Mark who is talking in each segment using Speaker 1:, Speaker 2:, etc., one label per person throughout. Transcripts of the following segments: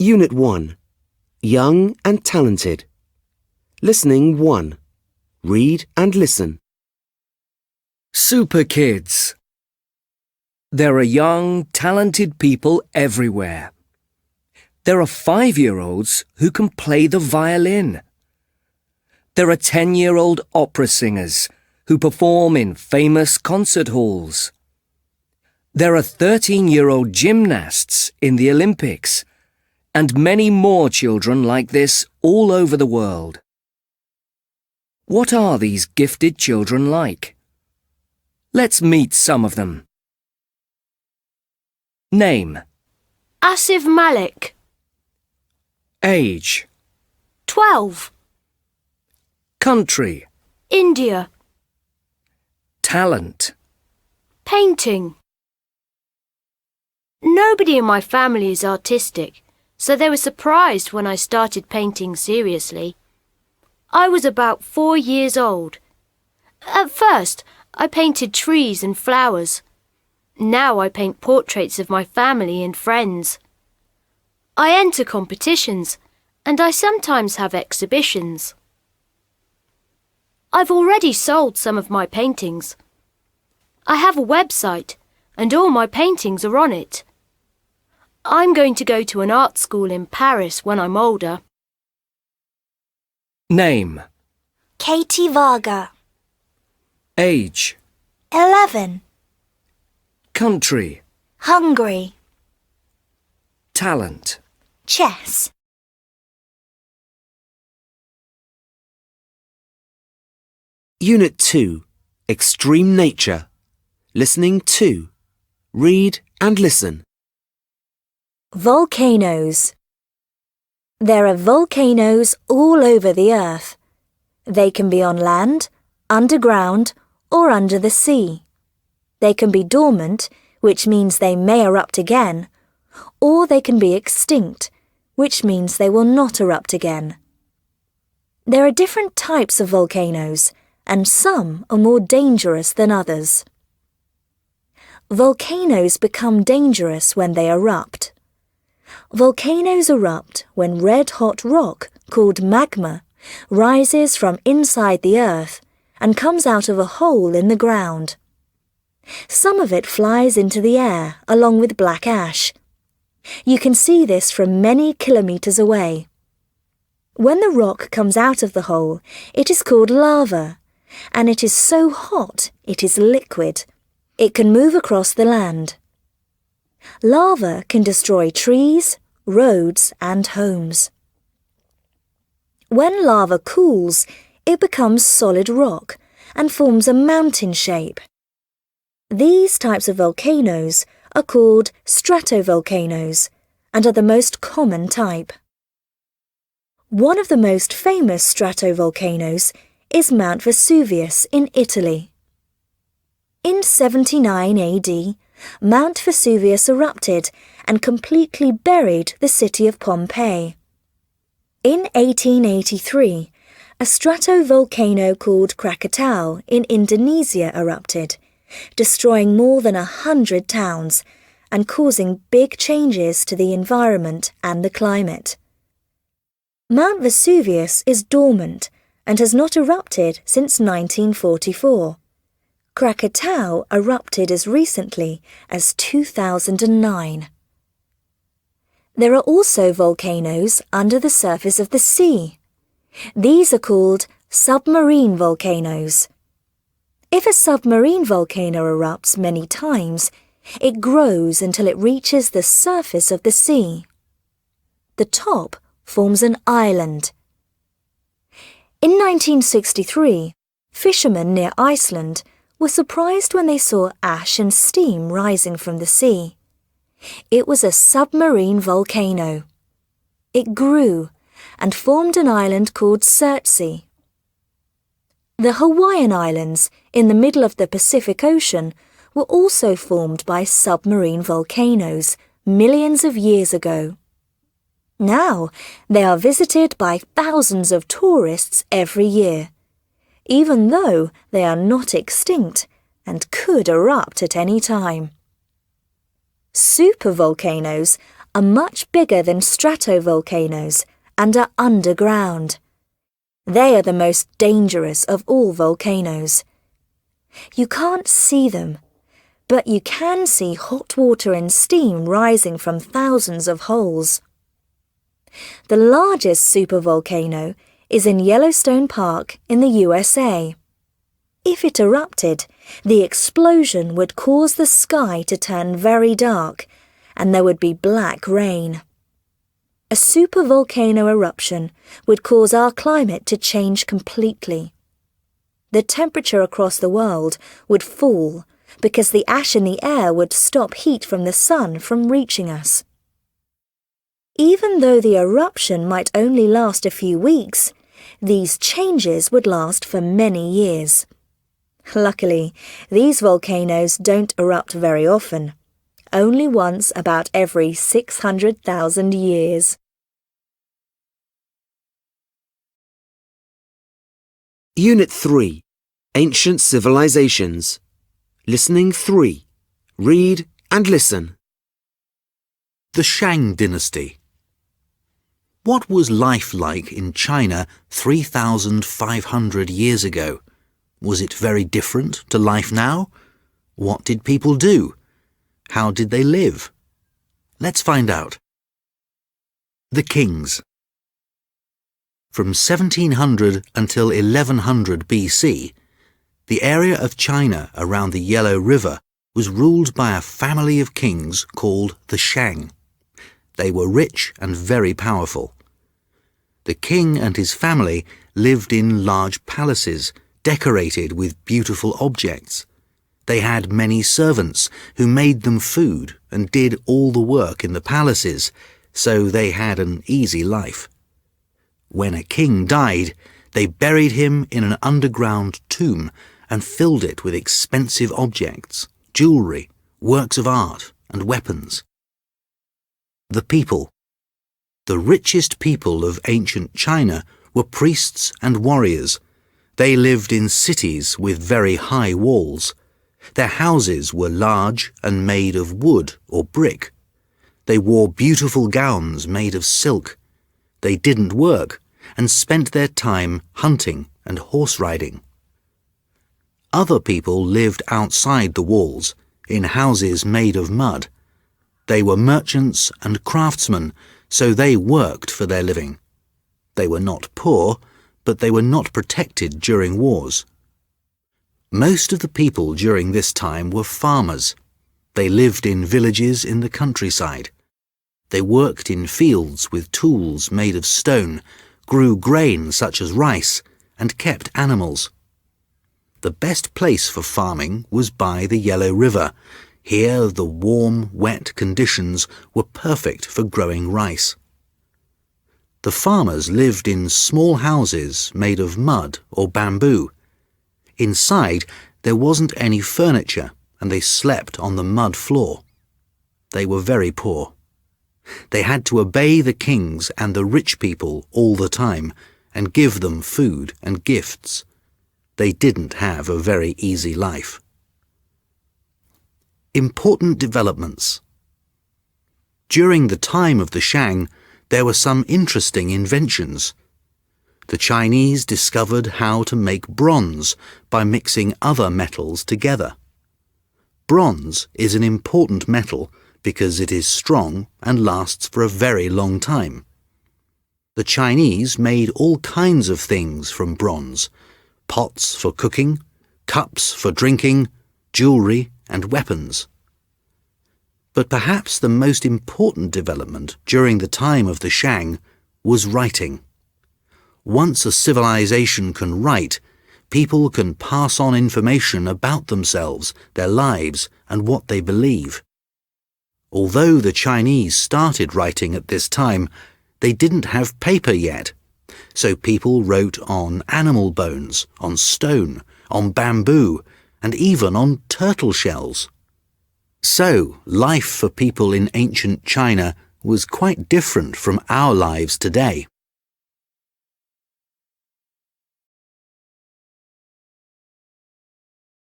Speaker 1: Unit 1. Young and talented. Listening 1. Read and listen.
Speaker 2: Super Kids. There are young, talented people everywhere. There are 5-year-olds who can play the violin. There are 10-year-old opera singers who perform in famous concert halls. There are 13-year-old gymnasts in the Olympics, and many more children like this all over the world. What are these gifted children like? Let's meet some of them. Name.
Speaker 3: Asif Malik.
Speaker 2: Age.
Speaker 3: 12.
Speaker 2: Country.
Speaker 3: India.
Speaker 2: Talent.
Speaker 3: Painting. Nobody in my family is artistic, so they were surprised when I started painting seriously. I was about 4 years old. At first, I painted trees and flowers. Now I paint portraits of my family and friends. I enter competitions, and I sometimes have exhibitions. I've already sold some of my paintings. I have a website, and all my paintings are on it. I'm going to go to an art school in Paris when I'm older.
Speaker 2: Name.
Speaker 4: Katie Varga.
Speaker 2: Age.
Speaker 4: 11.
Speaker 2: Country.
Speaker 4: Hungary.
Speaker 2: Talent.
Speaker 4: Chess.
Speaker 1: Unit 2. Extreme nature. Listening 2. Read and listen.
Speaker 4: Volcanoes. There are volcanoes all over the earth. They can be on land, underground, or under the sea. They can be dormant, which means they may erupt again, or they can be extinct, which means they will not erupt again. There are different types of volcanoes, and some are more dangerous than others. Volcanoes become dangerous when they erupt. Volcanoes erupt when red-hot rock, called magma, rises from inside the earth and comes out of a hole in the ground. Some of it flies into the air along with black ash. You can see this from many kilometers away. When the rock comes out of the hole, it is called lava, and it is so hot it is liquid. It can move across the land. Lava can destroy trees, roads, and homes. When lava cools, it becomes solid rock and forms a mountain shape. These types of volcanoes are called stratovolcanoes and are the most common type. One of the most famous stratovolcanoes is Mount Vesuvius in Italy. In 79 AD, Mount Vesuvius erupted and completely buried the city of Pompeii. In 1883, a stratovolcano called Krakatau in Indonesia erupted, destroying more than 100 towns and causing big changes to the environment and the climate. Mount Vesuvius is dormant and has not erupted since 1944. Krakatau erupted as recently as 2009. There are also volcanoes under the surface of the sea. These are called submarine volcanoes. If a submarine volcano erupts many times, it grows until it reaches the surface of the sea. The top forms an island. In 1963, fishermen near Iceland were surprised when they saw ash and steam rising from the sea. It was a submarine volcano. It grew and formed an island called Surtsey. The Hawaiian Islands, in the middle of the Pacific Ocean, were also formed by submarine volcanoes millions of years ago. Now they are visited by thousands of tourists every year, even though they are not extinct and could erupt at any time. Supervolcanoes are much bigger than stratovolcanoes and are underground. They are the most dangerous of all volcanoes. You can't see them, but you can see hot water and steam rising from thousands of holes. The largest supervolcano is in Yellowstone Park in the USA. If it erupted, the explosion would cause the sky to turn very dark and there would be black rain. A supervolcano eruption would cause our climate to change completely. The temperature across the world would fall because the ash in the air would stop heat from the sun from reaching us. Even though the eruption might only last a few weeks, these changes would last for many years. Luckily, these volcanoes don't erupt very often, only once about every 600,000 years.
Speaker 1: Unit 3. Ancient Civilizations. Listening 3. Read and listen.
Speaker 5: The Shang Dynasty. What was life like in China 3,500 years ago? Was it very different to life now? What did people do? How did they live? Let's find out. The Kings. From 1700 until 1100 BC, the area of China around the Yellow River was ruled by a family of kings called the Shang. They were rich and very powerful. The king and his family lived in large palaces decorated with beautiful objects. They had many servants who made them food and did all the work in the palaces, so they had an easy life. When a king died, they buried him in an underground tomb and filled it with expensive objects, jewelry, works of art, and weapons. The people. The richest people of ancient China were priests and warriors. They lived in cities with very high walls. Their houses were large and made of wood or brick. They wore beautiful gowns made of silk. They didn't work and spent their time hunting and horse riding. Other people lived outside the walls, in houses made of mud. They were merchants and craftsmen, so they worked for their living. They were not poor, but they were not protected during wars. Most of the people during this time were farmers. They lived in villages in the countryside. They worked in fields with tools made of stone, grew grain such as rice, and kept animals. The best place for farming was by the Yellow River. Here the warm, wet conditions were perfect for growing rice. The farmers lived in small houses made of mud or bamboo. Inside, there wasn't any furniture, and they slept on the mud floor. They were very poor. They had to obey the kings and the rich people all the time and give them food and gifts. They didn't have a very easy life. Important developments. During the time of the Shang, there were some interesting inventions. The Chinese discovered how to make bronze by mixing other metals together. Bronze is an important metal because it is strong and lasts for a very long time. The Chinese made all kinds of things from bronze: pots for cooking, cups for drinking, jewelry and weapons. But perhaps the most important development during the time of the Shang was writing. Once a civilization can write, people can pass on information about themselves, their lives, and what they believe. Although the Chinese started writing at this time, they didn't have paper yet, so people wrote on animal bones, on stone, on bamboo, and even on turtle shells. So, life for people in ancient China was quite different from our lives today.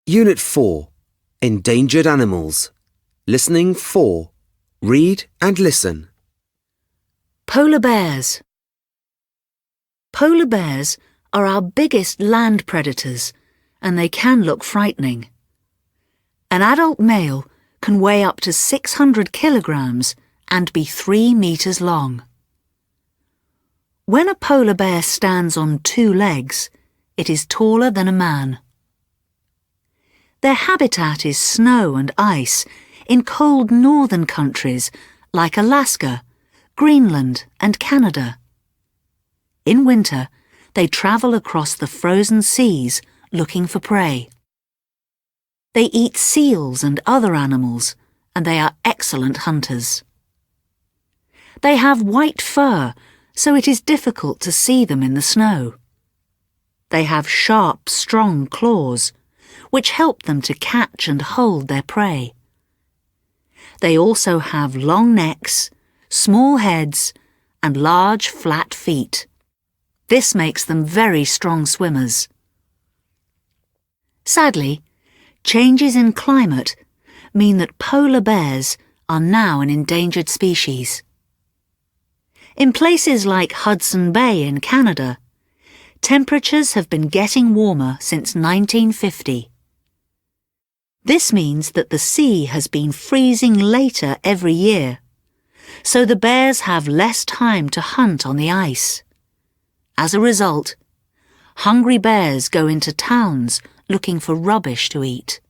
Speaker 1: Unit 4. Endangered Animals. Listening 4. Read and listen.
Speaker 6: Polar bears. Polar bears are our biggest land predators, and they can look frightening. An adult male can weigh up to 600 kilograms and be 3 meters long. When a polar bear stands on 2 legs, it is taller than a man. Their habitat is snow and ice in cold northern countries like Alaska, Greenland and Canada. In winter, they travel across the frozen seas looking for prey. They eat seals and other animals, and they are excellent hunters. They have white fur, so it is difficult to see them in the snow. They have sharp, strong claws, which help them to catch and hold their prey. They also have long necks, small heads, and large, flat feet. This makes them very strong swimmers. Sadly, changes in climate mean that polar bears are now an endangered species. In places like Hudson Bay in Canada, temperatures have been getting warmer since 1950. This means that the sea has been freezing later every year, so the bears have less time to hunt on the ice. As a result, hungry bears go into towns looking for rubbish to eat.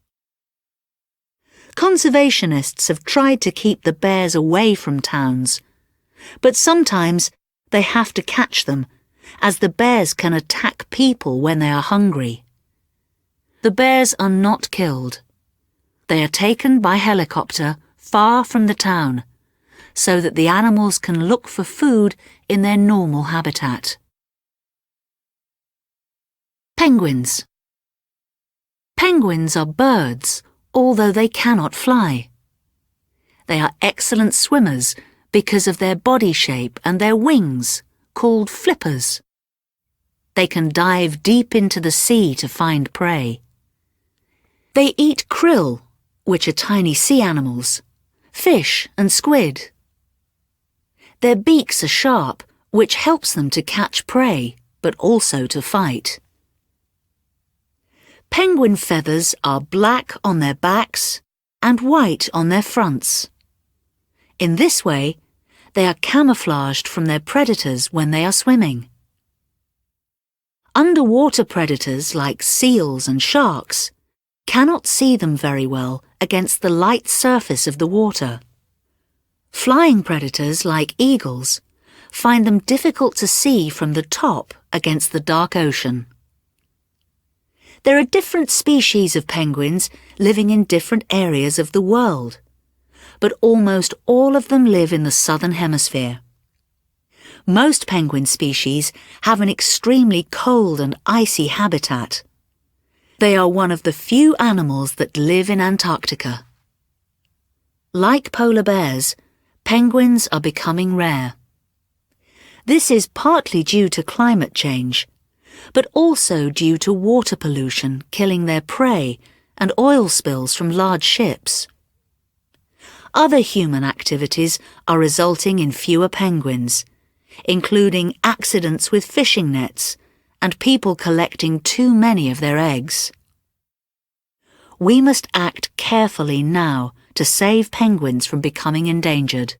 Speaker 6: Conservationists have tried to keep the bears away from towns, but sometimes they have to catch them, as the bears can attack people when they are hungry. The bears are not killed. They are taken by helicopter far from the town, so that the animals can look for food in their normal habitat. Penguins. Penguins are birds, although they cannot fly. They are excellent swimmers because of their body shape and their wings, called flippers. They can dive deep into the sea to find prey. They eat krill, which are tiny sea animals, fish and squid. Their beaks are sharp, which helps them to catch prey, but also to fight. Penguin feathers are black on their backs and white on their fronts. In this way, they are camouflaged from their predators when they are swimming. Underwater predators like seals and sharks cannot see them very well against the light surface of the water. Flying predators like eagles find them difficult to see from the top against the dark ocean. There are different species of penguins living in different areas of the world, but almost all of them live in the southern hemisphere. Most penguin species have an extremely cold and icy habitat. They are one of the few animals that live in Antarctica. Like polar bears, penguins are becoming rare. This is partly due to climate change, but also due to water pollution killing their prey and oil spills from large ships. Other human activities are resulting in fewer penguins, including accidents with fishing nets and people collecting too many of their eggs. We must act carefully now to save penguins from becoming endangered.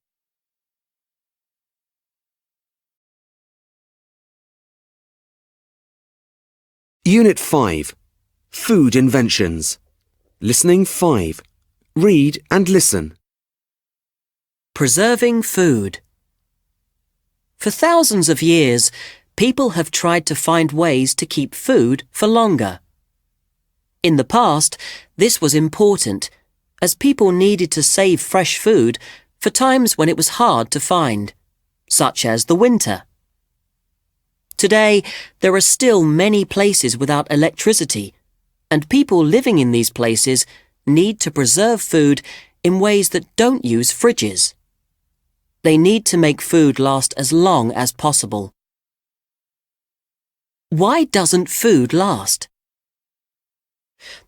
Speaker 1: Unit 5. Food Inventions. Listening 5. Read and listen.
Speaker 2: Preserving food. For thousands of years, people have tried to find ways to keep food for longer. In the past, this was important, as people needed to save fresh food for times when it was hard to find, such as the winter. Today, there are still many places without electricity, and people living in these places need to preserve food in ways that don't use fridges. They need to make food last as long as possible. Why doesn't food last?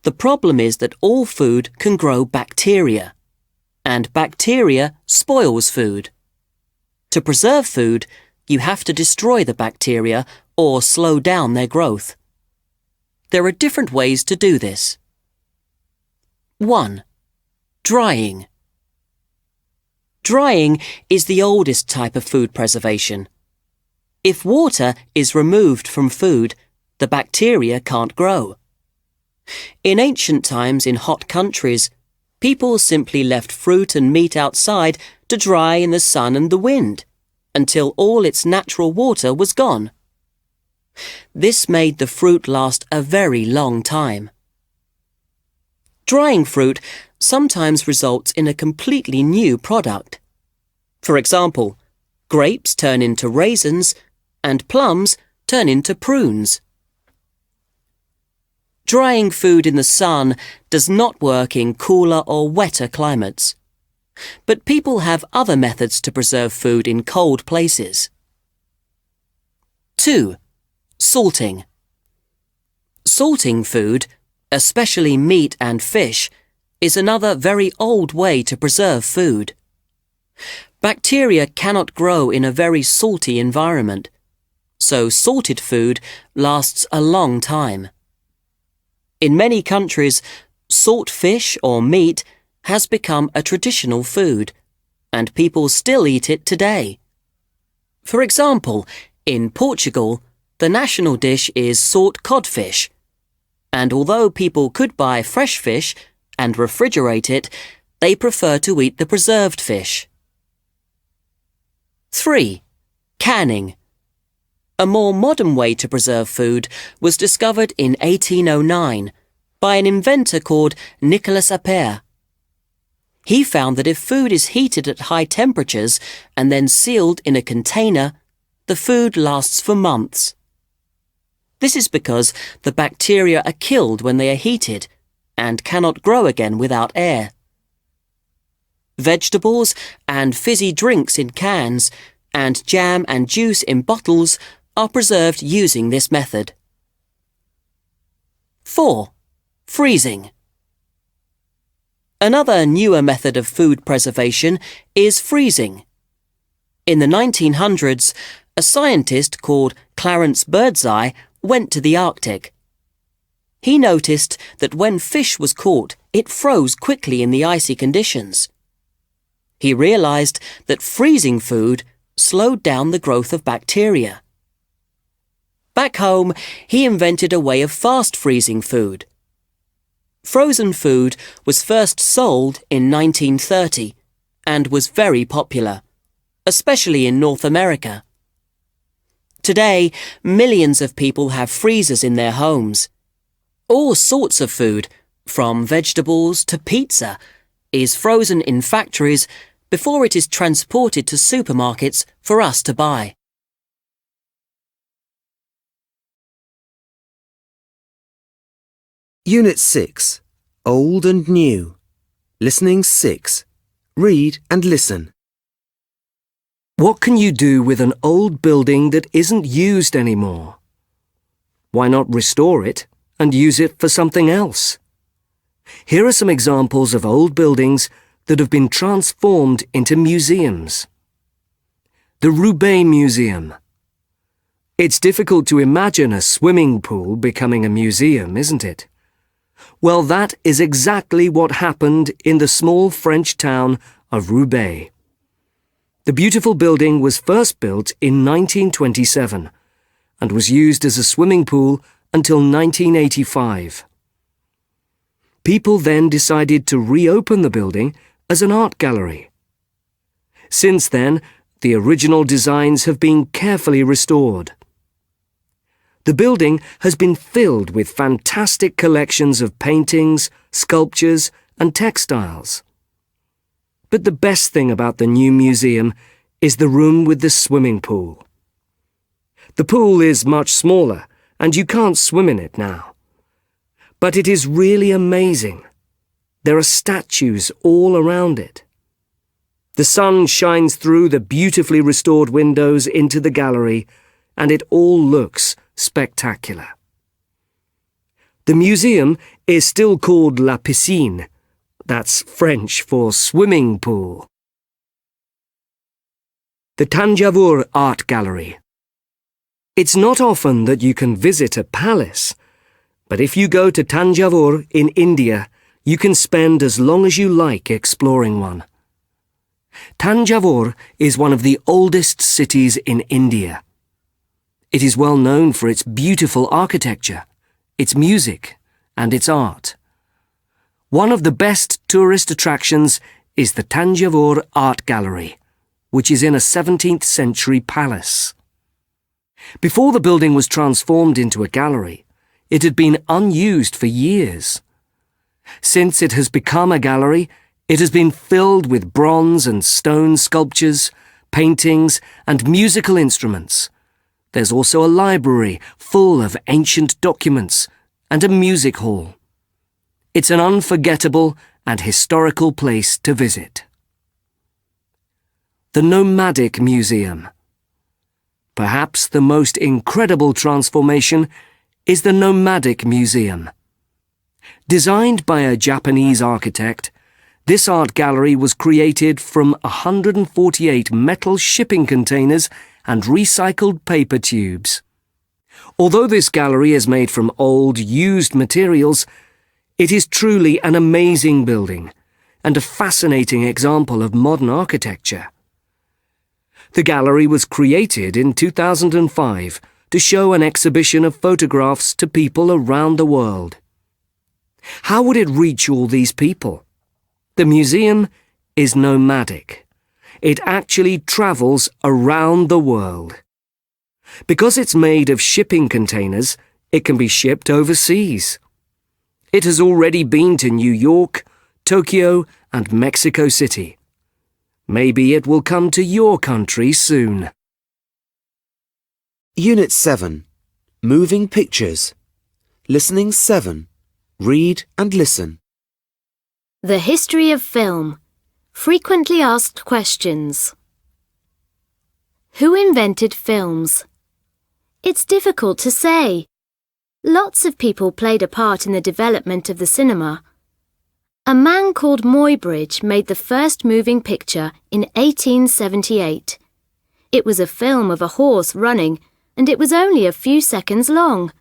Speaker 2: The problem is that all food can grow bacteria, and bacteria spoils food.
Speaker 7: To preserve food, you have to destroy the bacteria or slow down their growth. There are different ways to do this. 1. Drying. Drying is the oldest type of food preservation. If water is removed from food, the bacteria can't grow. In ancient times in hot countries, people simply left fruit and meat outside to dry in the sun and the wind, until all its natural water was gone. This made the fruit last a very long time. Drying fruit sometimes results in a completely new product. For example, grapes turn into raisins and plums turn into prunes. Drying food in the sun does not work in cooler or wetter climates. But people have other methods to preserve food in cold places. 2. Salting. Salting food, especially meat and fish, is another very old way to preserve food. Bacteria cannot grow in a very salty environment, so salted food lasts a long time. In many countries, salt fish or meat has become a traditional food, and people still eat it today. For example, in Portugal, the national dish is salt codfish, and although people could buy fresh fish and refrigerate it, they prefer to eat the preserved fish. 3. Canning. A more modern way to preserve food was discovered in 1809 by an inventor called Nicolas Appert. He found that if food is heated at high temperatures and then sealed in a container, the food lasts for months. This is because the bacteria are killed when they are heated and cannot grow again without air. Vegetables and fizzy drinks in cans and jam and juice in bottles are preserved using this method. 4. Freezing. Another newer method of food preservation is freezing. In the 1900s, a scientist called Clarence Birdseye went to the Arctic. He noticed that when fish was caught, it froze quickly in the icy conditions. He realized that freezing food slowed down the growth of bacteria. Back home, he invented a way of fast freezing food. Frozen food was first sold in 1930 and was very popular, especially in North America. Today, millions of people have freezers in their homes. All sorts of food, from vegetables to pizza, is frozen in factories before it is transported to supermarkets for us to buy.
Speaker 1: Unit 6. Old and New. Listening 6. Read and listen.
Speaker 2: What can you do with an old building that isn't used anymore? Why not restore it and use it for something else? Here are some examples of old buildings that have been transformed into museums. The Roubaix Museum. It's difficult to imagine a swimming pool becoming a museum, isn't it? Well, that is exactly what happened in the small French town of Roubaix. The beautiful building was first built in 1927 and was used as a swimming pool until 1985. People then decided to reopen the building as an art gallery. Since then, the original designs have been carefully restored. The building has been filled with fantastic collections of paintings, sculptures, and textiles. But the best thing about the new museum is the room with the swimming pool. The pool is much smaller, and you can't swim in it now. But it is really amazing. There are statues all around it. The sun shines through the beautifully restored windows into the gallery, and it all looks spectacular. The museum is still called La Piscine. That's French for swimming pool. The Tanjavur Art Gallery. It's not often that you can visit a palace, but if you go to Tanjavur in India, you can spend as long as you like exploring one. Tanjavur is one of the oldest cities in India. It is well known for its beautiful architecture, its music, and its art. One of the best tourist attractions is the Tanjavur Art Gallery, which is in a 17th century palace. Before the building was transformed into a gallery, it had been unused for years. Since it has become a gallery, it has been filled with bronze and stone sculptures, paintings, and musical instruments. There's also a library full of ancient documents and a music hall. It's an unforgettable and historical place to visit. The Nomadic Museum. Perhaps the most incredible transformation is the Nomadic Museum. Designed by a Japanese architect, this art gallery was created from 148 metal shipping containers and recycled paper tubes. Although this gallery is made from old, used materials, it is truly an amazing building and a fascinating example of modern architecture. The gallery was created in 2005 to show an exhibition of photographs to people around the world. How would it reach all these people? The museum is nomadic. It actually travels around the world. Because it's made of shipping containers, it can be shipped overseas. It has already been to New York, Tokyo, and Mexico City. Maybe it will come to your country soon.
Speaker 1: Unit 7. Moving Pictures. Listening 7. Read and listen.
Speaker 3: The history of film. Frequently asked questions. Who invented films? It's difficult to say. Lots of people played a part in the development of the cinema. A man called Muybridge made the first moving picture in 1878. It was a film of a horse running, and it was only a few seconds long.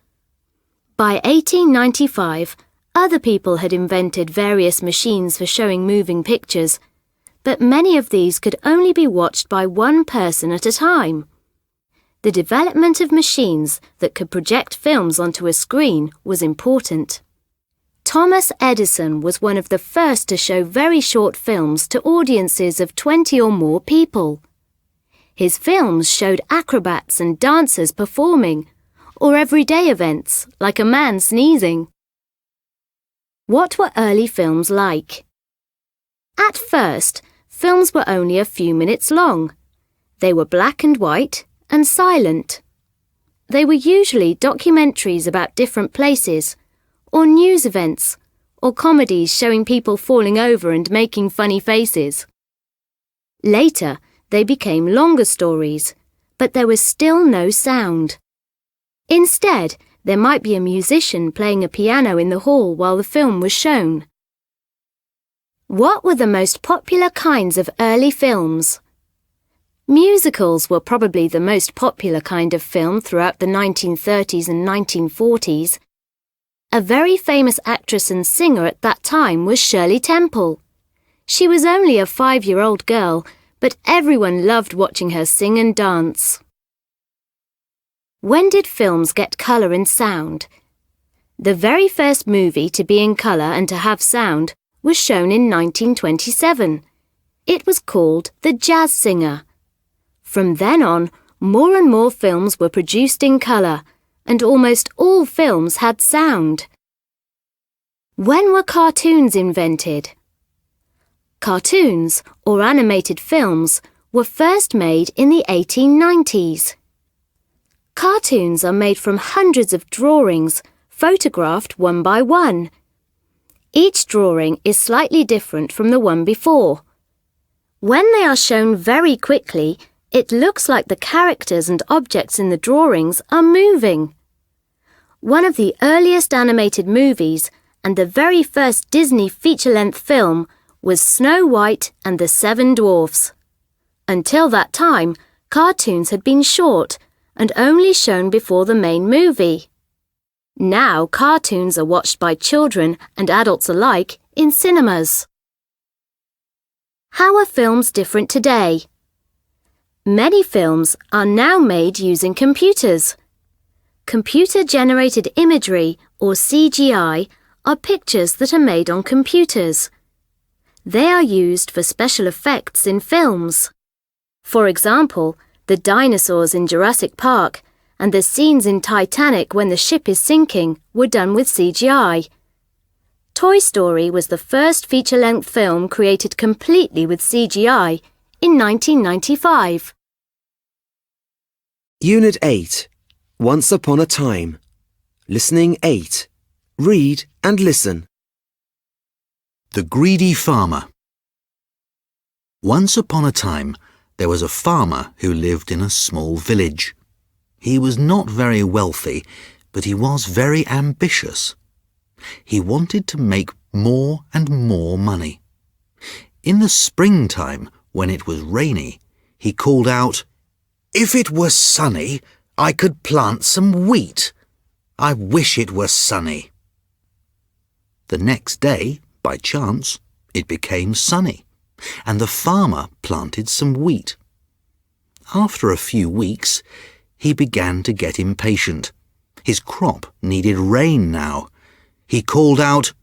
Speaker 3: By 1895, other people had invented various machines for showing moving pictures, but many of these could only be watched by one person at a time. The development of machines that could project films onto a screen was important. Thomas Edison was one of the first to show very short films to audiences of 20 or more people. His films showed acrobats and dancers performing, or everyday events like a man sneezing. What were early films like? At first, films were only a few minutes long. They were black and white and silent. They were usually documentaries about different places, or news events, or comedies showing people falling over and making funny faces. Later, they became longer stories, but there was still no sound. Instead, there might be a musician playing a piano in the hall while the film was shown. What were the most popular kinds of early films? Musicals were probably the most popular kind of film throughout the 1930s and 1940s. A very famous actress and singer at that time was Shirley Temple. She was only a 5-year-old girl, but everyone loved watching her sing and dance. When did films get colour and sound? The very first movie to be in colour and to have sound was shown in 1927. It was called The Jazz Singer. From then on, more and more films were produced in colour, and almost all films had sound. When were cartoons invented? Cartoons, or animated films, were first made in the 1890s. Cartoons are made from hundreds of drawings, photographed one by one. Each drawing is slightly different from the one before. When they are shown very quickly, it looks like the characters and objects in the drawings are moving. One of the earliest animated movies and the very first Disney feature-length film was Snow White and the Seven Dwarfs. Until that time, cartoons had been short and only shown before the main movie. Now cartoons are watched by children and adults alike in cinemas. How are films different today? Many films are now made using computers. Computer-generated imagery, or CGI, are pictures that are made on computers. They are used for special effects in films. For example, the dinosaurs in Jurassic Park and the scenes in Titanic when the ship is sinking were done with CGI. Toy Story was the first feature-length film created completely with CGI in 1995.
Speaker 1: Unit 8. Once Upon a Time. Listening 8. Read and listen.
Speaker 5: The Greedy Farmer. Once upon a time, there was a farmer who lived in a small village. He was not very wealthy, but he was very ambitious. He wanted to make more and more money. In the springtime, when it was rainy, he called out, "If it were sunny, I could plant some wheat. I wish it were sunny." The next day, by chance, it became sunny, and the farmer planted some wheat. After a few weeks, he began to get impatient. His crop needed rain now. He called out,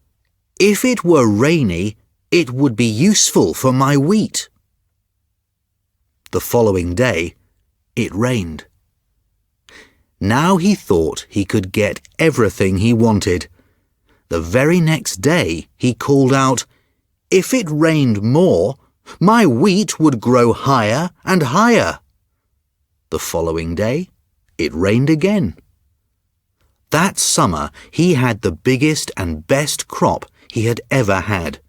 Speaker 5: "If it were rainy, it would be useful for my wheat." The following day, it rained. Now he thought he could get everything he wanted. The very next day, he called out, "If it rained more, my wheat would grow higher and higher." The following day, it rained again. That summer, he had the biggest and best crop he had ever had.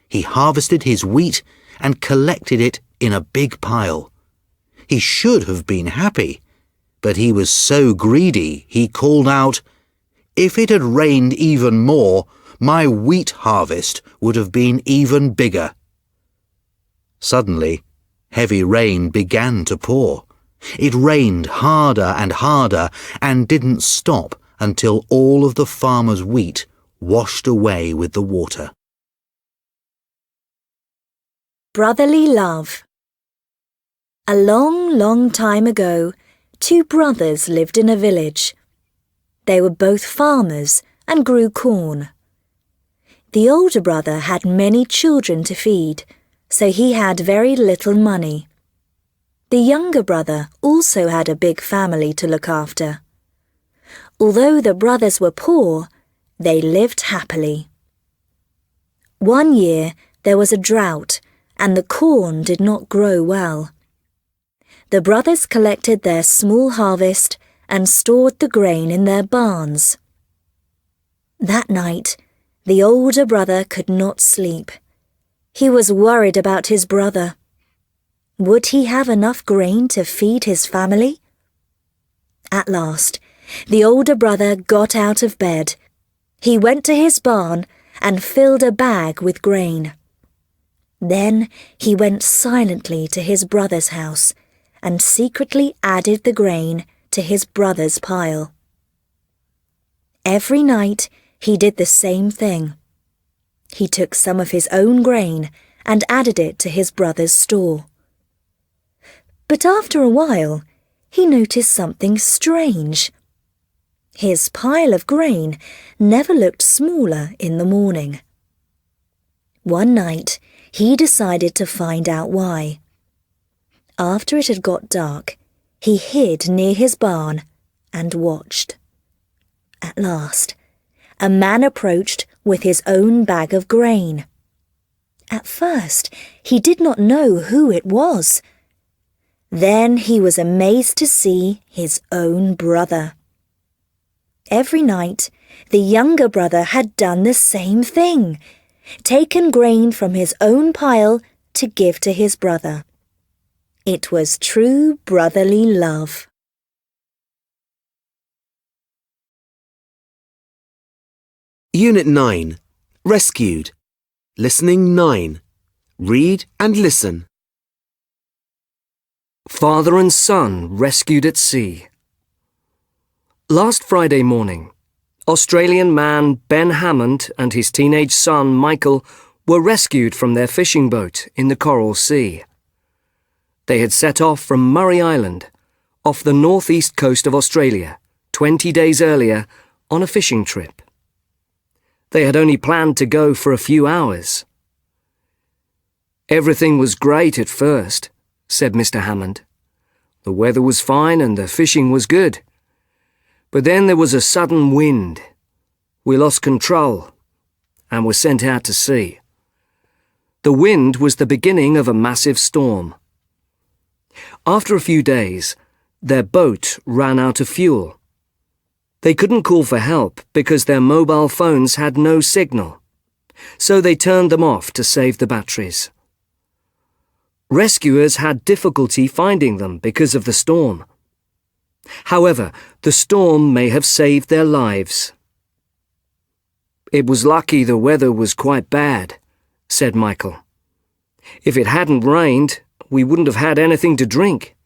Speaker 5: He harvested his wheat and collected it in a big pile. He should have been happy, but he was so greedy he called out, "If it had rained even more, my wheat harvest would have been even bigger." Suddenly, heavy rain began to pour. It rained harder and harder and didn't stop until all of the farmer's wheat washed away with the water.
Speaker 4: Brotherly love. A long, long time ago, two brothers lived in a village. They were both farmers and grew corn. The older brother had many children to feed, so he had very little money. The younger brother also had a big family to look after. Although the brothers were poor, they lived happily. One year there was a drought and the corn did not grow well. The brothers collected their small harvest and stored the grain in their barns. That night, the older brother could not sleep. He was worried about his brother. Would he have enough grain to feed his family? At last, the older brother got out of bed. He went to his barn and filled a bag with grain. Then he went silently to his brother's house and secretly added the grain to his brother's pile. Every night he did the same thing. He took some of his own grain and added it to his brother's store. But after a while, he noticed something strange. His pile of grain never looked smaller in the morning. One night, he decided to find out why. After it had got dark, he hid near his barn and watched. At last, a man approached with his own bag of grain. At first, he did not know who it was. Then he was amazed to see his own brother. Every night, the younger brother had done the same thing, taken grain from his own pile to give to his brother. It was true brotherly love.
Speaker 1: Unit 9. Rescued. Listening 9. Read and listen.
Speaker 2: Father and son rescued at sea. Last Friday morning, Australian man Ben Hammond and his teenage son Michael were rescued from their fishing boat in the Coral Sea. They had set off from Murray Island, off the northeast coast of Australia, 20 days earlier on a fishing trip. They had only planned to go for a few hours. "Everything was great at first," said Mr. Hammond. "The weather was fine and the fishing was good. But then there was a sudden wind. We lost control and were sent out to sea. The wind was the beginning of a massive storm. After a few days, their boat ran out of fuel. They couldn't call for help because their mobile phones had no signal, so they turned them off to save the batteries. Rescuers had difficulty finding them because of the storm. However, the storm may have saved their lives." "It was lucky the weather was quite bad," said Michael. "If it hadn't rained, we wouldn't have had anything to drink.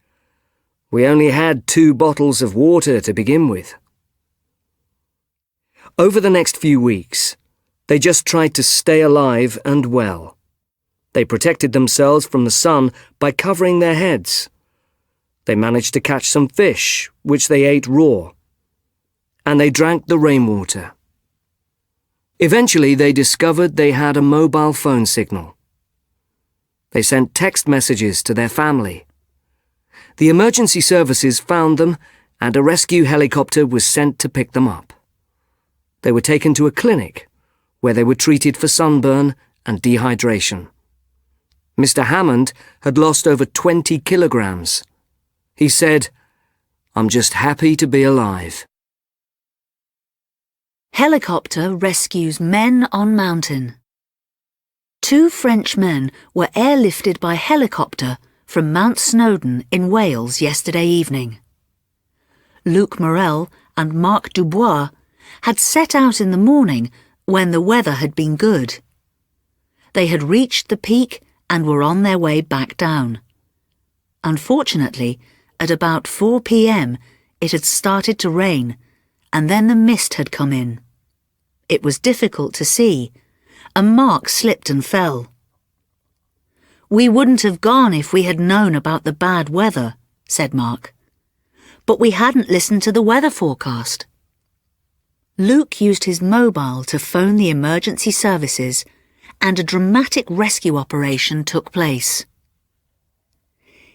Speaker 2: We only had 2 bottles of water to begin with." Over the next few weeks, they just tried to stay alive and well. They protected themselves from the sun by covering their heads. They managed to catch some fish, which they ate raw. And they drank the rainwater. Eventually, they discovered they had a mobile phone signal. They sent text messages to their family. The emergency services found them, and a rescue helicopter was sent to pick them up. They were taken to a clinic, where they were treated for sunburn and dehydration. Mr. Hammond had lost over 20 kilograms. He said, "I'm just happy to be alive."
Speaker 6: Helicopter rescues men on mountain. 2 French men were airlifted by helicopter from Mount Snowdon in Wales yesterday evening. Luc Morel and Marc Dubois had set out in the morning when the weather had been good. They had reached the peak and were on their way back down. Unfortunately, at about 4 p.m, it had started to rain, and then the mist had come in. It was difficult to see, and Mark slipped and fell. "We wouldn't have gone if we had known about the bad weather," said Mark. "But we hadn't listened to the weather forecast." Luke used his mobile to phone the emergency services, and a dramatic rescue operation took place.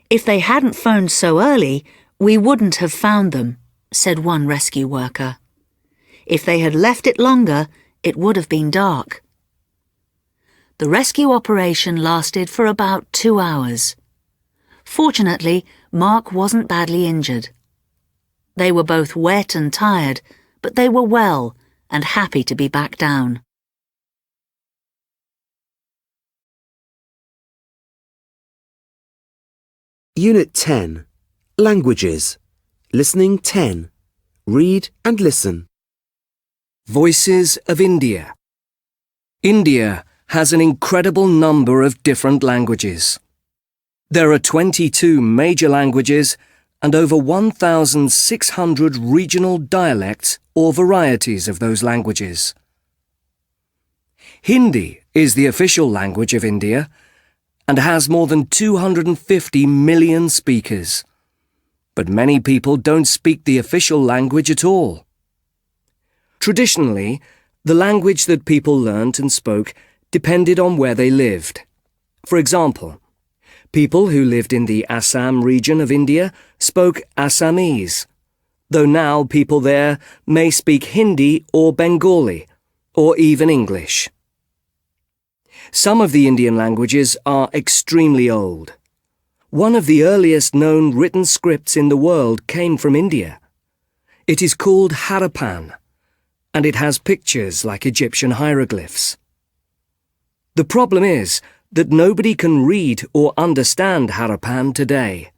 Speaker 6: "If they hadn't phoned so early, we wouldn't have found them," said one rescue worker. "If they had left it longer, it would have been dark." The rescue operation lasted for about 2 hours. Fortunately, Mark wasn't badly injured. They were both wet and tired, but they were well and happy to be back down.
Speaker 1: Unit 10. Languages. Listening 10. Read and listen.
Speaker 2: Voices of India. India has an incredible number of different languages. There are 22 major languages and over 1,600 regional dialects or varieties of those languages. Hindi is the official language of India and has more than 250 million speakers. But many people don't speak the official language at all. Traditionally, the language that people learnt and spoke depended on where they lived. For example, people who lived in the Assam region of India spoke Assamese, though now people there may speak Hindi or Bengali, or even English. Some of the Indian languages are extremely old. One of the earliest known written scripts in the world came from India. It is called Harappan, and it has pictures like Egyptian hieroglyphs. The problem is that nobody can read or understand Harappan today.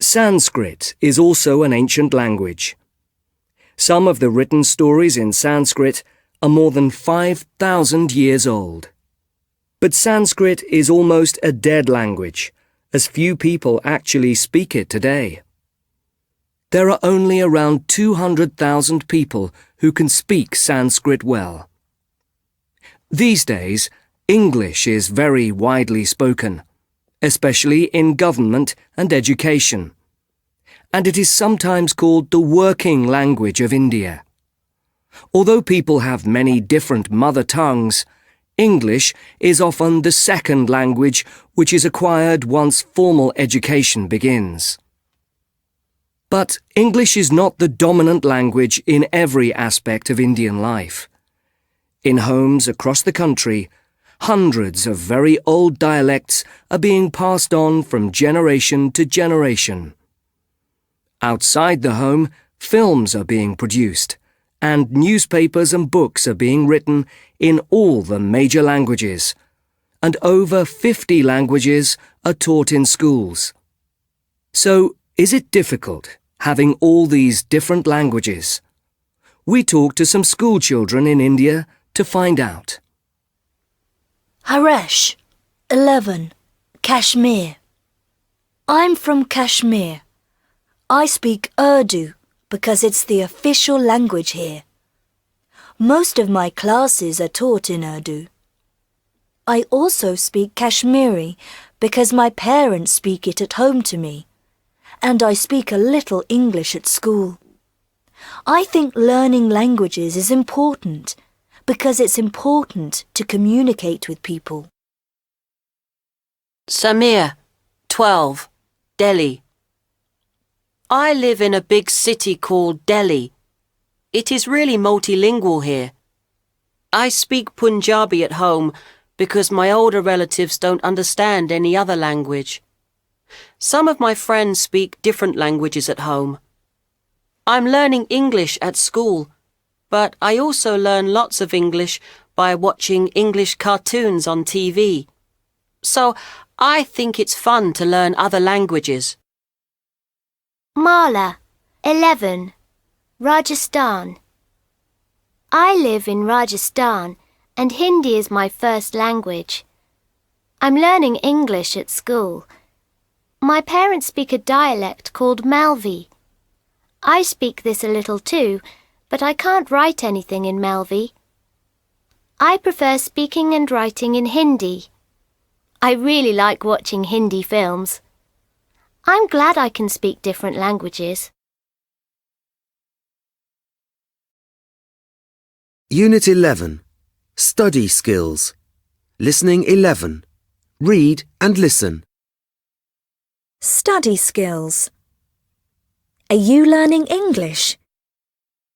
Speaker 2: Sanskrit is also an ancient language. Some of the written stories in Sanskrit are more than 5,000 years old. But Sanskrit is almost a dead language, as few people actually speak it today. There are only around 200,000 people who can speak Sanskrit well. These days, English is very widely spoken, especially in government and education, and it is sometimes called the working language of India. Although people have many different mother tongues, English is often the second language which is acquired once formal education begins. But English is not the dominant language in every aspect of Indian life. In homes across the country, hundreds of very old dialects are being passed on from generation to generation. Outside the home, films are being produced, and newspapers and books are being written in all the major languages, and over 50 languages are taught in schools. So, is it difficult having all these different languages? We talked to some school children in India to find out.
Speaker 4: Haresh, 11, Kashmir. I'm from Kashmir. I speak Urdu because it's the official language here. Most of my classes are taught in Urdu. I also speak Kashmiri because my parents speak it at home to me, and I speak a little English at school. I think learning languages is important because it's important to communicate with people.
Speaker 7: Samir, 12, Delhi. I live in a big city called Delhi. It is really multilingual here. I speak Punjabi at home because my older relatives don't understand any other language. Some of my friends speak different languages at home. I'm learning English at school, but I also learn lots of English by watching English cartoons on TV. So I think it's fun to learn other languages.
Speaker 3: Mala, 11, Rajasthan. I live in Rajasthan and Hindi is my first language. I'm learning English at school. My parents speak a dialect called Malvi. I speak this a little too, but I can't write anything in Malvi. I prefer speaking and writing in Hindi. I really like watching Hindi films. I'm glad I can speak different languages.
Speaker 1: Unit 11. Study skills. Listening 11. Read and listen.
Speaker 4: Study skills. Are you learning English?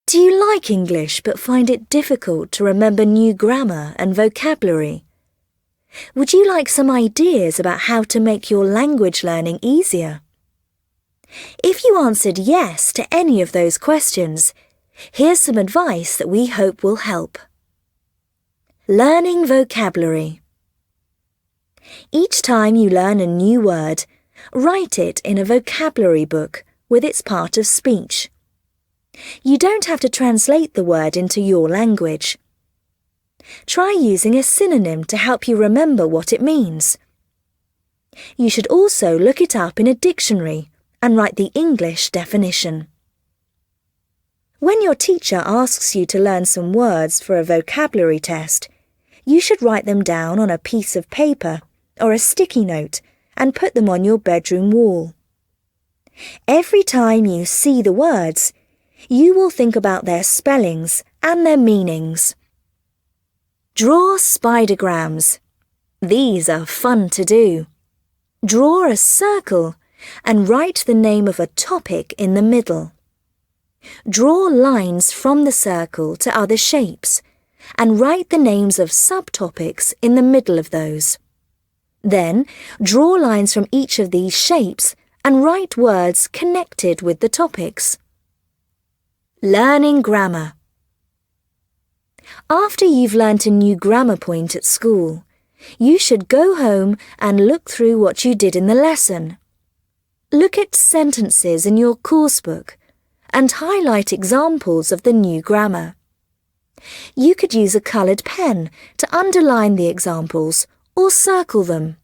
Speaker 4: Do you like English but find it difficult to remember new grammar and vocabulary? Would you like some ideas about how to make your language learning easier? If you answered yes to any of those questions, here's some advice that we hope will help. Learning vocabulary. Each time you learn a new word, write it in a vocabulary book with its part of speech. You don't have to translate the word into your language. Try using a synonym to help you remember what it means. You should also look it up in a dictionary and write the English definition. When your teacher asks you to learn some words for a vocabulary test, you should write them down on a piece of paper or a sticky note and put them on your bedroom wall. Every time you see the words, you will think about their spellings and their meanings. Draw spidergrams. These are fun to do. Draw a circle and write the name of a topic in the middle. Draw lines from the circle to other shapes and write the names of subtopics in the middle of those. Then, draw lines from each of these shapes and write words connected with the topics. Learning grammar. After you've learnt a new grammar point at school, you should go home and look through what you did in the lesson. Look at sentences in your course book and highlight examples of the new grammar. You could use a coloured pen to underline the examples or circle them.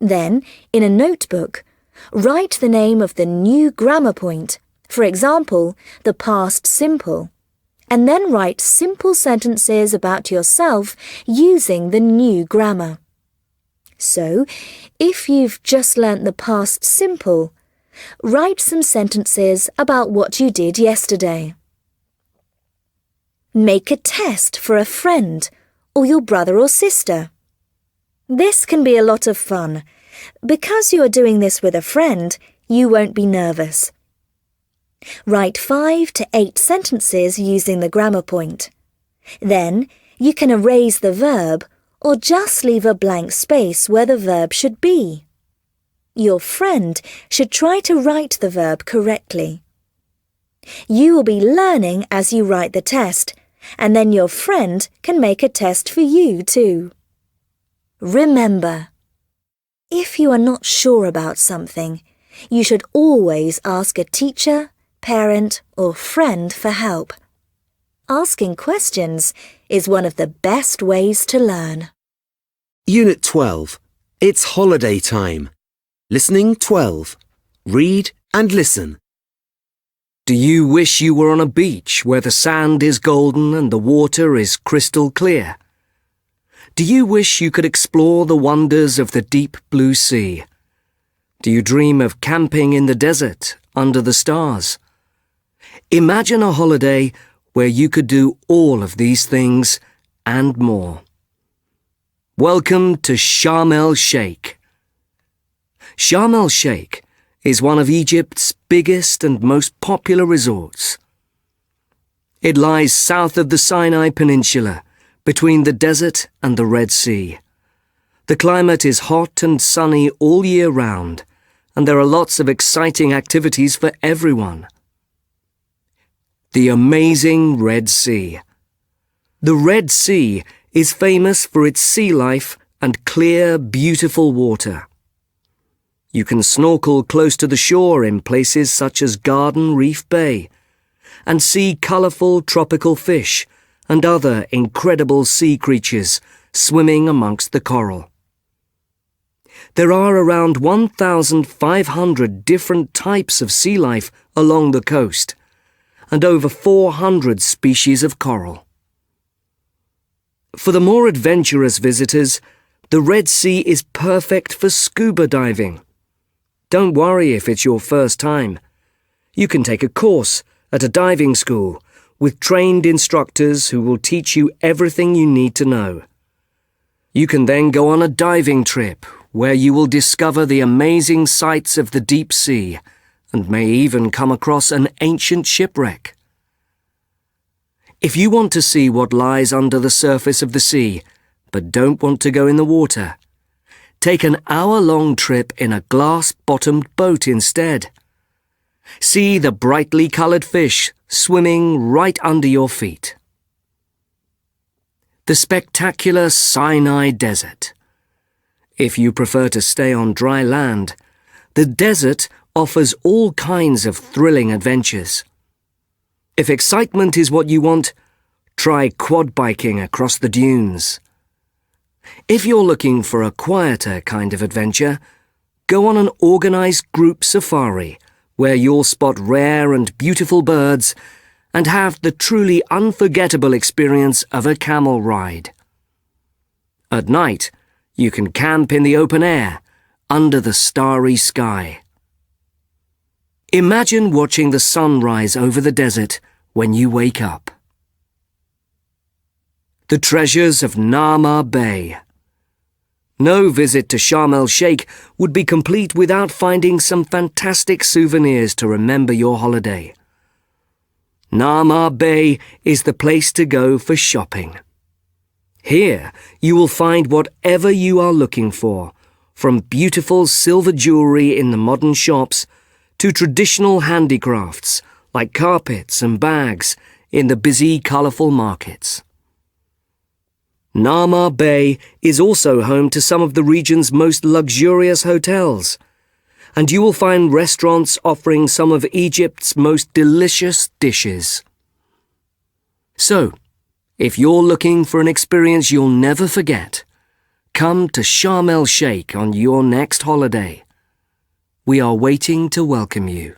Speaker 4: Then, in a notebook, write the name of the new grammar point, for example, the past simple, and then write simple sentences about yourself using the new grammar. So, if you've just learnt the past simple, write some sentences about what you did yesterday. Make a test for a friend or your brother or sister. This can be a lot of fun. Because you are doing this with a friend, you won't be nervous. Write 5 to 8 sentences using the grammar point. Then, you can erase the verb or just leave a blank space where the verb should be. Your friend should try to write the verb correctly. You will be learning as you write the test, and then your friend can make a test for you too. Remember, if you are not sure about something, you should always ask a teacher, parent, or friend for help. Asking questions is one of the best ways to learn.
Speaker 1: Unit 12. It's holiday time. Listening 12. Read and listen.
Speaker 2: Do you wish you were on a beach where the sand is golden and the water is crystal clear? Do you wish you could explore the wonders of the deep blue sea? Do you dream of camping in the desert under the stars? Imagine a holiday where you could do all of these things and more. Welcome to Sharm el-Sheikh. Sharm el-Sheikh is one of Egypt's biggest and most popular resorts. It lies south of the Sinai Peninsula, between the desert and the Red Sea. The climate is hot and sunny all year round, and there are lots of exciting activities for everyone. The amazing Red Sea. The Red Sea is famous for its sea life and clear, beautiful water. You can snorkel close to the shore in places such as Garden Reef Bay and see colourful tropical fish and other incredible sea creatures swimming amongst the coral. There are around 1,500 different types of sea life along the coast and over 400 species of coral. For the more adventurous visitors, the Red Sea is perfect for scuba diving. Don't worry if it's your first time. You can take a course at a diving school with trained instructors who will teach you everything you need to know. You can then go on a diving trip where you will discover the amazing sights of the deep sea and may even come across an ancient shipwreck. If you want to see what lies under the surface of the sea, but don't want to go in the water, take an hour-long trip in a glass-bottomed boat instead. See the brightly coloured fish swimming right under your feet. The spectacular Sinai Desert. If you prefer to stay on dry land, the desert offers all kinds of thrilling adventures. If excitement is what you want, try quad biking across the dunes. If you're looking for a quieter kind of adventure, go on an organised group safari where you'll spot rare and beautiful birds and have the truly unforgettable experience of a camel ride. At night, you can camp in the open air under the starry sky. Imagine watching the sun rise over the desert when you wake up. The treasures of Nama Bay. No visit to Sharm el-Sheikh would be complete without finding some fantastic souvenirs to remember your holiday. Nama Bay is the place to go for shopping. Here you will find whatever you are looking for, from beautiful silver jewellery in the modern shops to traditional handicrafts like carpets and bags in the busy, colourful markets. Nama Bay is also home to some of the region's most luxurious hotels, and you will find restaurants offering some of Egypt's most delicious dishes. So, if you're looking for an experience you'll never forget, Come to Sharm el Sheikh on your next holiday. We are waiting to welcome you.